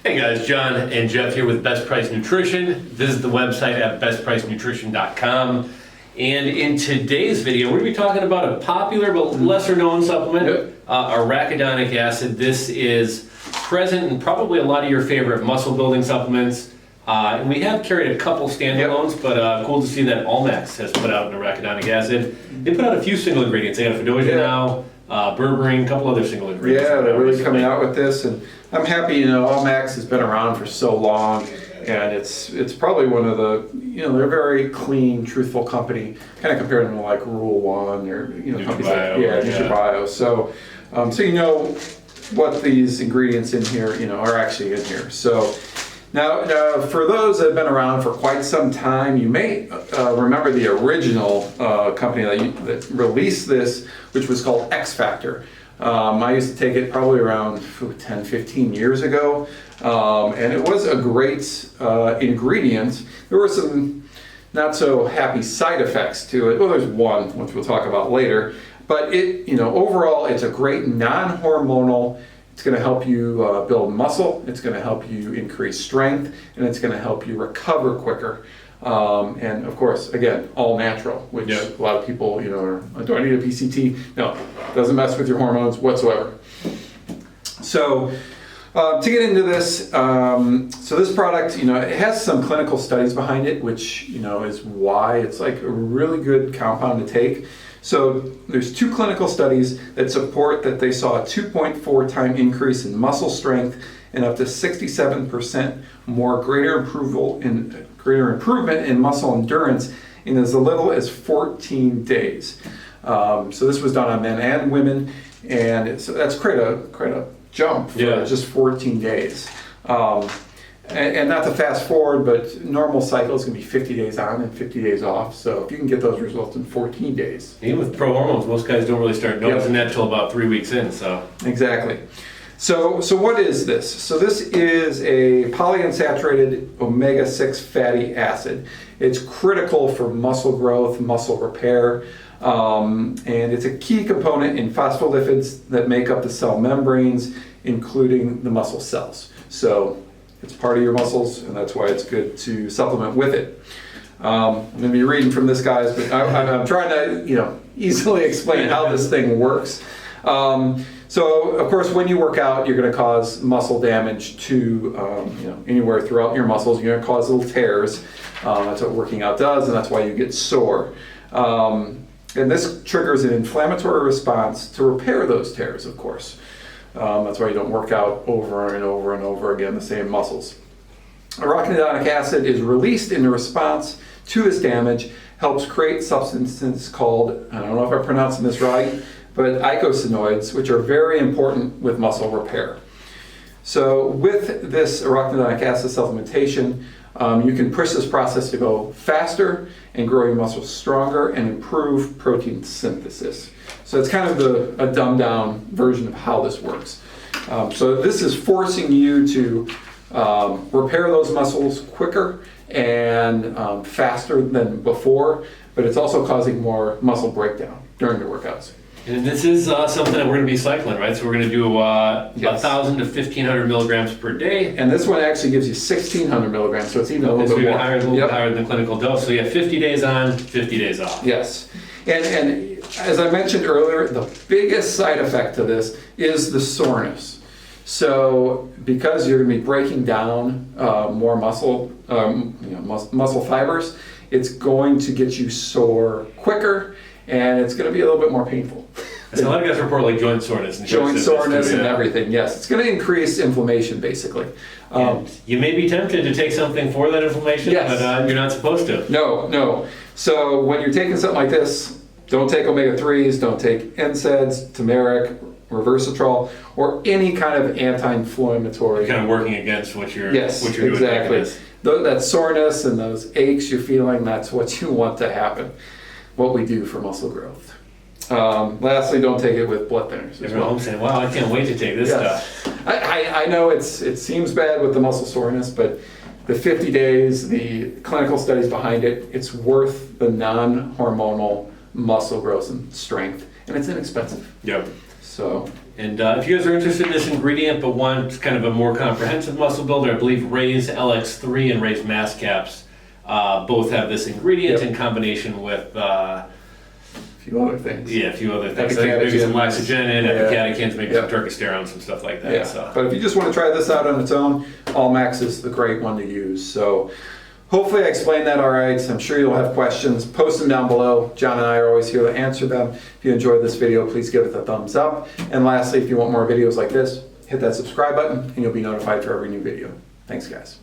Hey guys, John and Jeff here with Best Price Nutrition. Visit the website at BestPriceNutrition.com. And in today's video, we're going to be talking about a popular but lesser known supplement, Arachidonic Acid. This is present in probably a lot of your favorite muscle building supplements. And we have carried a couple standalones, but cool to see that Allmax has put out an Arachidonic Acid. They put out a few single ingredients. They got Fedosia now, berberine, a couple other single ingredients. Yeah, they're really coming out with this, and I'm happy. Allmax has been around for so long, and it's probably one of the they're a very clean, truthful company. Kind of comparing them to like Rule One or companies like NutriBio. So what these ingredients in here are actually in here. So. Now, for those that have been around for quite some time, you may remember the original company that released this, which was called BestPriceNutrition.com. I used to take it probably around 10, 15 years ago, and it was a great ingredient. There were some not so happy side effects to it. Well, there's one, which we'll talk about later, but overall, it's a great non-hormonal. It's going to help you build muscle, it's going to help you increase strength, and it's going to help you recover quicker. And of course, again, all natural, which a lot of people, are, do I need a PCT? No, it doesn't mess with your hormones whatsoever. So to get into this, so this product, it has some clinical studies behind it, which, is why it's like a really good compound to take. So there's 2 clinical studies that support that they saw a 2.4 time increase in muscle strength and up to 67% more greater improvement in muscle endurance in as little as 14 days. So this was done on men and women, and so that's quite a jump for just 14 days. And not to fast forward, but normal cycle is going to be 50 days on and 50 days off. So if you can get those results in 14 days. Even with pro hormones, most guys don't really start noticing that until about 3 weeks in. So exactly. So what is this? So this is a polyunsaturated omega-6 fatty acid. It's critical for muscle growth, muscle repair, and it's a key component in phospholipids that make up the cell membranes, including the muscle cells. So it's part of your muscles, and that's why it's good to supplement with it. I'm going to be reading from this, guys, but I'm trying to, easily explain how this thing works. So, of course, when you work out, you're going to cause muscle damage to, anywhere throughout your muscles. You're going to cause little tears. That's what working out does, and that's why you get sore. And this triggers an inflammatory response to repair those tears, of course. That's why you don't work out over and over and over again the same muscles. Arachidonic acid is released in response to this damage, helps create substances called, I don't know if I'm pronouncing this right, but eicosanoids, which are very important with muscle repair. So with this arachidonic acid supplementation, you can push this process to go faster and grow your muscles stronger and improve protein synthesis. So it's kind of a dumbed down version of how this works. So this is forcing you to repair those muscles quicker and faster than before, but it's also causing more muscle breakdown during your workouts. And this is something that we're going to be cycling, right? So we're going to do 1,000 to 1,500 milligrams per day. And this one actually gives you 1,600 milligrams, so it's even a little bit more. Higher, a little bit higher than the clinical dose. So you have 50 days on, 50 days off. Yes. And as I mentioned earlier, the biggest side effect to this is the soreness. So because you're going to be breaking down more muscle, muscle fibers, it's going to get you sore quicker, and it's going to be a little bit more painful. So a lot of guys report like joint soreness and and everything. Yes, it's going to increase inflammation basically. You may be tempted to take something for that inflammation, but you're not supposed to. No. So when you're taking something like this, don't take omega-3s, don't take NSAIDs, turmeric, resveratrol, or any kind of anti-inflammatory. Kind of working against what you're doing. Exactly. That soreness and those aches you're feeling, that's what you want to happen. What we do for muscle growth. Lastly, don't take it with blood thinners. Everyone home saying, "Wow, I can't wait to take this stuff." I know it seems bad with the muscle soreness, but the 50 days, the clinical studies behind it, it's worth the non-hormonal muscle growth and strength, and it's inexpensive. Yep. So And if you guys are interested in this ingredient but want kind of a more comprehensive muscle builder, I believe Ray's LX3 and Ray's Mass Caps both have this ingredient in combination with A few other things. a few other things. Maybe some laxogenin, Yeah. epicatechins, maybe some turcosterone, some stuff like that. Yeah. So. But if you just want to try this out on its own, Allmax is the great one to use. So hopefully I explained that all right. I'm sure you'll have questions. Post them down below. John and I are always here to answer them. If you enjoyed this video, please give it a thumbs up. And lastly, if you want more videos like this, hit that subscribe button and you'll be notified for every new video. Thanks, guys.